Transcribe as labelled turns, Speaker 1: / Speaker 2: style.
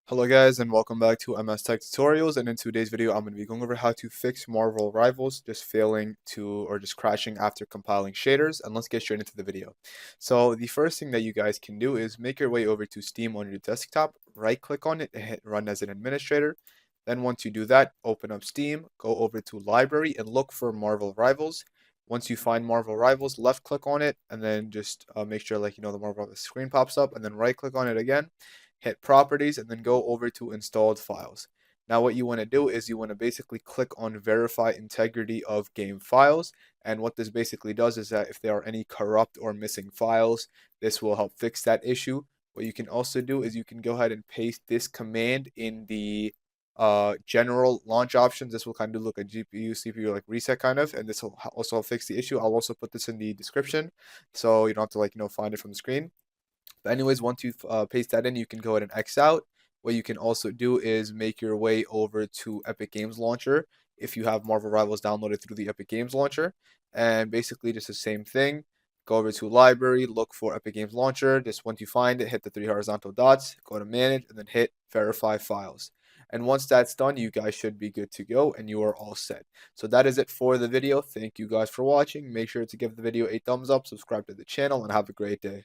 Speaker 1: Hello guys and welcome back to MS Tech Tutorials, and in today's video I'm going to be going over how to fix Marvel Rivals just failing to or just crashing after compiling shaders, and let's get straight into the video. So the first thing that you guys can do is make your way over to Steam on your desktop, right click on it and hit run as an administrator. Then once you do that, open up Steam, go over to library and look for Marvel Rivals. Once you find Marvel Rivals, left click on it and then just make sure the Marvel Rivals screen pops up, and then right click on it again, hit properties, and then go over to installed files. Now what you want to do is you want to basically click on verify integrity of game files, and what this basically does is that if there are any corrupt or missing files, this will help fix that issue. What you can also do is you can go ahead and paste this command in the general launch options. This will kind of look like GPU CPU like reset kind of, and this will also fix the issue. I'll also put this in the description so you don't have to find it from the screen. But anyways, once you've paste that in, you can go ahead and X out. What you can also do is make your way over to Epic Games Launcher if you have Marvel Rivals downloaded through the Epic Games Launcher. And basically just the same thing. Go over to library, look for Epic Games Launcher. Just once you find it, hit the three horizontal dots, go to manage, and then hit verify files. And once that's done, you guys should be good to go and you are all set. So that is it for the video. Thank you guys for watching. Make sure to give the video a thumbs up, subscribe to the channel, and have a great day.